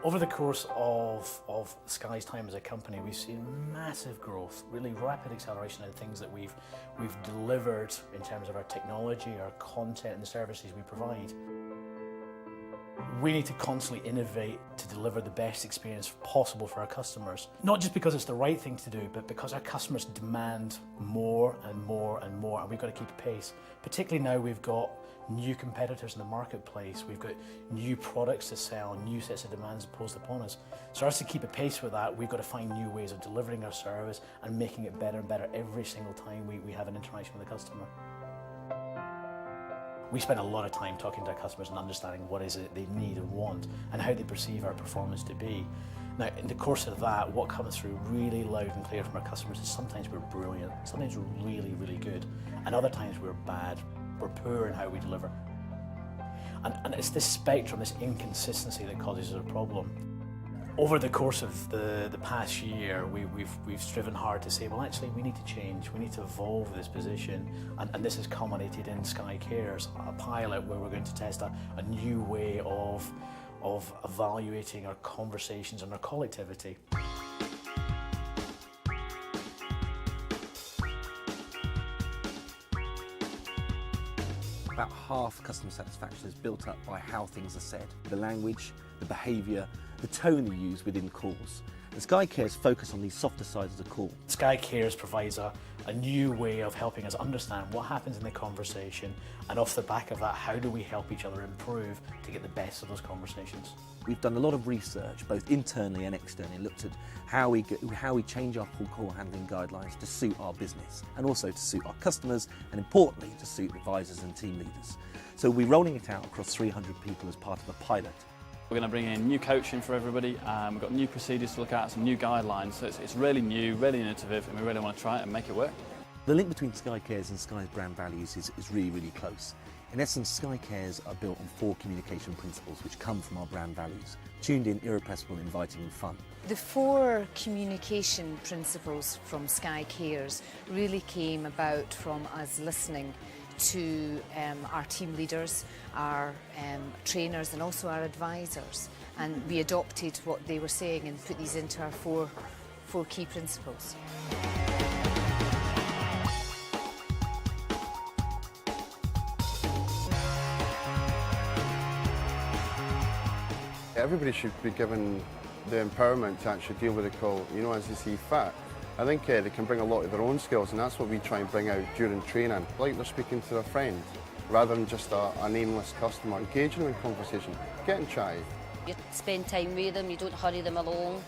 Over the course of Sky's time as a company, we've seen massive growth, really rapid acceleration in things that we've delivered in terms of our technology, our content and the services we provide. We need to constantly innovate to deliver the best experience possible for our customers. Not just because it's the right thing to do, but because our customers demand more and more and more, and we've got to keep pace. Particularly now we've got new competitors in the marketplace, we've got new products to sell, new sets of demands imposed upon us. So for us to keep a pace with that, we've got to find new ways of delivering our service and making it better and better every single time we have an interaction with the customer. We spend a lot of time talking to our customers and understanding what is it they need and want and how they perceive our performance to be. Now, in the course of that, what comes through really loud and clear from our customers is sometimes we're brilliant, sometimes we're really, really good, and other times we're bad, we're poor in how we deliver. And it's this spectrum, this inconsistency that causes us a problem. Over the course of the past year, we've striven hard to say, well, actually, we need to change, we need to evolve this position, and this has culminated in Sky Cares, a pilot where we're going to test a new way of evaluating our conversations and our call activity. About half customer satisfaction is built up by how things are said, the language, the behaviour, the tone you use within calls. And Sky Cares focus on these softer sides of the call. Sky Cares provides a new way of helping us understand what happens in the conversation, and off the back of that, how do we help each other improve to get the best of those conversations. We've done a lot of research, both internally and externally, looked at how we change our call handling guidelines to suit our business, and also to suit our customers, and importantly, to suit advisors and team leaders. So we're rolling it out across 300 people as part of a pilot. We're going to bring in new coaching for everybody, we've got new procedures to look at, some new guidelines, so it's really new, really innovative, and we really want to try it and make it work. The link between Sky Cares and Sky's brand values is really, really close. In essence, Sky Cares are built on 4 communication principles which come from our brand values: tuned in, irrepressible, inviting and fun. The 4 communication principles from Sky Cares really came about from us listening to our team leaders, our trainers and also our advisors, and we adopted what they were saying and put these into our four key principles. Everybody should be given the empowerment to actually deal with the call, as they see fit. I think they can bring a lot of their own skills, and that's what we try and bring out during training. Like they're speaking to their friend, rather than just a nameless customer. Engaging them in conversation, getting chatty. You spend time with them, you don't hurry them along.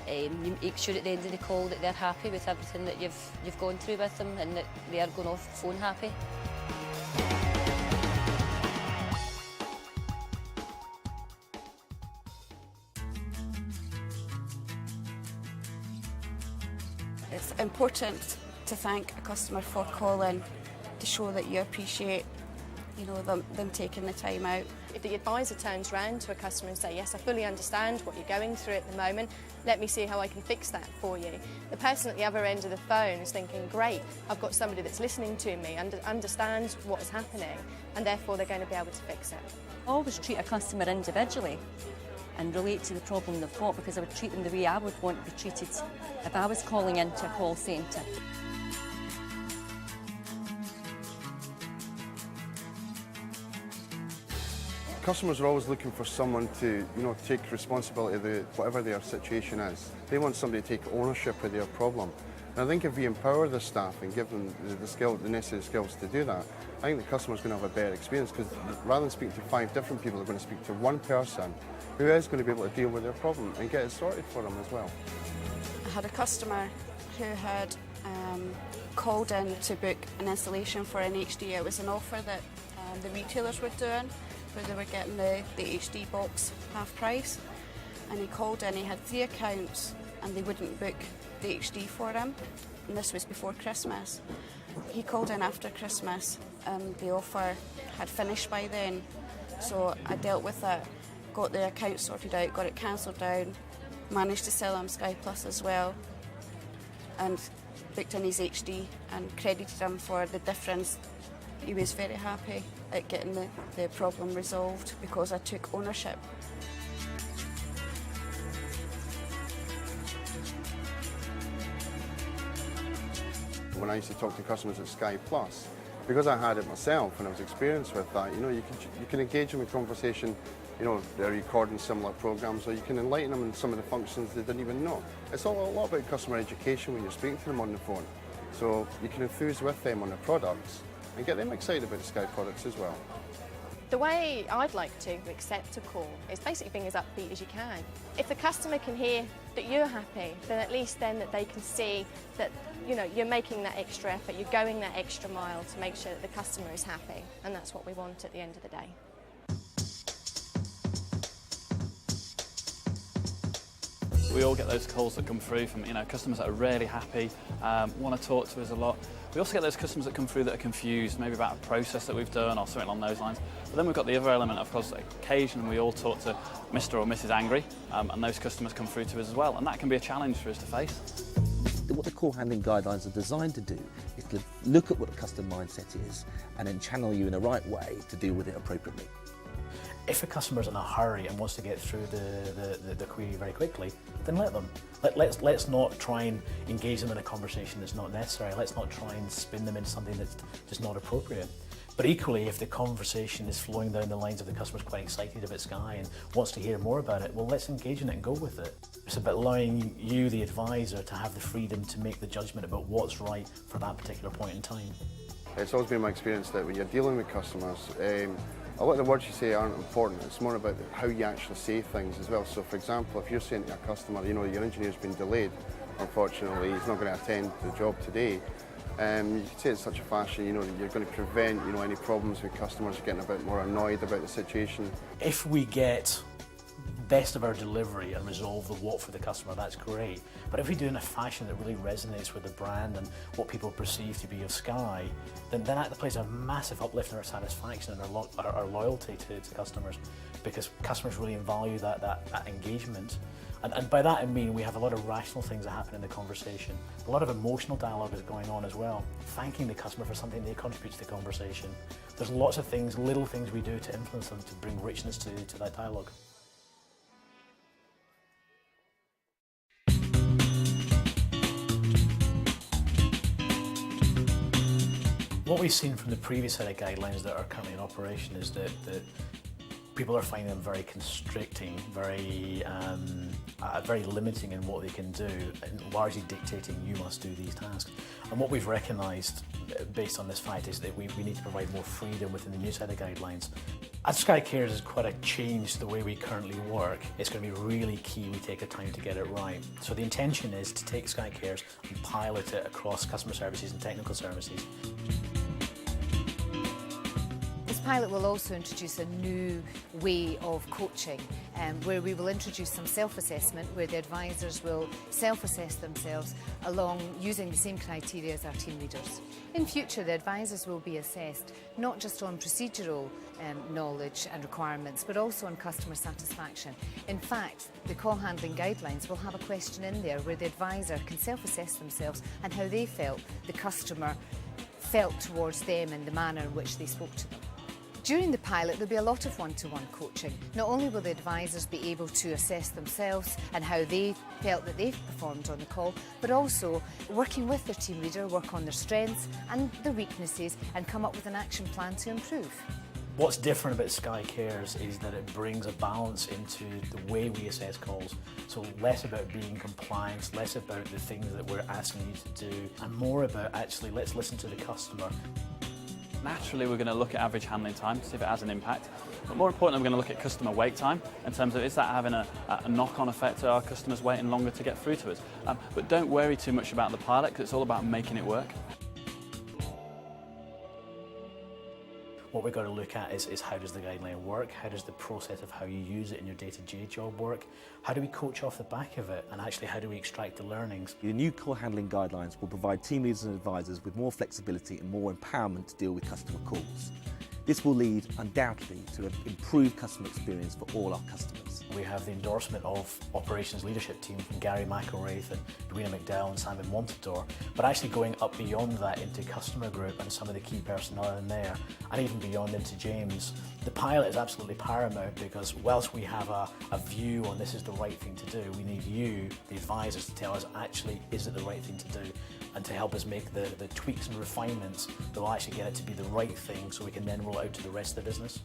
You make sure at the end of the call that they're happy with everything that you've gone through with them, and that they are going off the phone happy. It's important to thank a customer for calling, to show that you appreciate, them taking the time out. If the advisor turns around to a customer and say, yes, I fully understand what you're going through at the moment, let me see how I can fix that for you. The person at the other end of the phone is thinking, great, I've got somebody that's listening to me, understands what is happening, and therefore they're going to be able to fix it. Always treat a customer individually and relate to the problem they've got, because I would treat them the way I would want to be treated if I was calling into a call centre. Customers are always looking for someone to, take responsibility of whatever their situation is. They want somebody to take ownership of their problem. And I think if we empower the staff and give them the necessary skills to do that, I think the customer's going to have a better experience, because rather than speaking to 5 different people, they're going to speak to one person who is going to be able to deal with their problem and get it sorted for them as well. I had a customer who had called in to book an installation for an HD. It was an offer that the retailers were doing, where they were getting the HD box half price. And he called in, he had 3 accounts and they wouldn't book the HD for him. And this was before Christmas. He called in after Christmas and the offer had finished by then. So I dealt with it, got the account sorted out, got it cancelled down, managed to sell him Sky Plus as well, and booked in his HD and credited him for the difference. He was very happy at getting the problem resolved because I took ownership. when I used to talk to customers at Sky Plus. Because I had it myself and I was experienced with that, you can engage them in conversation, they're recording similar programs, or you can enlighten them in some of the functions they didn't even know. It's all a lot about customer education when you're speaking to them on the phone. So you can enthuse with them on the products and get them excited about the Sky products as well. The way I'd like to accept a call is basically being as upbeat as you can. If the customer can hear that you're happy, then at least then that they can see that you're making that extra effort, you're going that extra mile to make sure that the customer is happy, and that's what we want at the end of the day. We all get those calls that come through from customers that are really happy, want to talk to us a lot. We also get those customers that come through that are confused, maybe about a process that we've done or something along those lines. But then we've got the other element, of course, occasionally we all talk to Mr. or Mrs. Angry, and those customers come through to us as well, and that can be a challenge for us to face. What the call handling guidelines are designed to do is to look at what the customer mindset is and then channel you in the right way to deal with it appropriately. If a customer's in a hurry and wants to get through the query very quickly, then let them. Let's not try and engage them in a conversation that's not necessary. Let's not try and spin them into something that's just not appropriate. But equally, if the conversation is flowing down the lines of the customer's quite excited about Sky and wants to hear more about it, well, let's engage in it and go with it. It's about allowing you, the advisor, to have the freedom to make the judgment about what's right for that particular point in time. It's always been my experience that when you're dealing with customers, a lot of the words you say aren't important. It's more about how you actually say things as well. So, for example, if you're saying to a customer, your engineer's been delayed, unfortunately, he's not going to attend the job today. You can say it in such a fashion, that you're going to prevent, any problems with customers getting a bit more annoyed about the situation. If we get best of our delivery and resolve the what for the customer, that's great. But if we do it in a fashion that really resonates with the brand and what people perceive to be of Sky, then that plays a massive uplift in our satisfaction and our loyalty to customers, because customers really value that engagement. And by that I mean we have a lot of rational things that happen in the conversation. A lot of emotional dialogue is going on as well. Thanking the customer for something they contribute to the conversation. There's lots of things, little things we do to influence them, to bring richness to that dialogue. What we've seen from the previous set of guidelines that are currently in operation is that people are finding them very constricting, very limiting in what they can do, and largely dictating you must do these tasks. And what we've recognised based on this fact is that we need to provide more freedom within the new set of guidelines. At Sky Cares is quite a change the way we currently work. It's going to be really key we take the time to get it right. So the intention is to take Sky Cares and pilot it across customer services and technical services. This pilot will also introduce a new way of coaching, where we will introduce some self-assessment, where the advisors will self-assess themselves along using the same criteria as our team leaders. In future, the advisors will be assessed not just on procedural knowledge and requirements, but also on customer satisfaction. In fact, the call handling guidelines will have a question in there where the advisor can self-assess themselves and how they felt the customer felt towards them and the manner in which they spoke to them. During the pilot, there'll be a lot of one-to-one coaching. Not only will the advisors be able to assess themselves and how they felt that they've performed on the call, but also working with their team leader, work on their strengths and their weaknesses and come up with an action plan to improve. What's different about Sky Cares is that it brings a balance into the way we assess calls. So less about being compliant, less about the things that we're asking you to do, and more about actually let's listen to the customer. Naturally, we're going to look at average handling time to see if it has an impact. But more importantly, we're going to look at customer wait time in terms of is that having a knock-on effect? Are our customers waiting longer to get through to us? But don't worry too much about the pilot, because it's all about making it work. What we've got to look at is how does the guideline work? How does the process of how you use it in your day-to-day job work? How do we coach off the back of it? And actually, how do we extract the learnings? The new call handling guidelines will provide team leaders and advisors with more flexibility and more empowerment to deal with customer calls. This will lead undoubtedly to an improved customer experience for all our customers. We have the endorsement of operations leadership team from Gary McElraith and Edwina McDowell and Simon Montador, but actually going up beyond that into customer group and some of the key personnel in there, and even beyond into James. The pilot is absolutely paramount, because whilst we have a view on this is the right thing to do, we need you, the advisors, to tell us actually is it the right thing to do. and to help us make the tweaks and refinements that will actually get it to be the right thing so we can then roll it out to the rest of the business.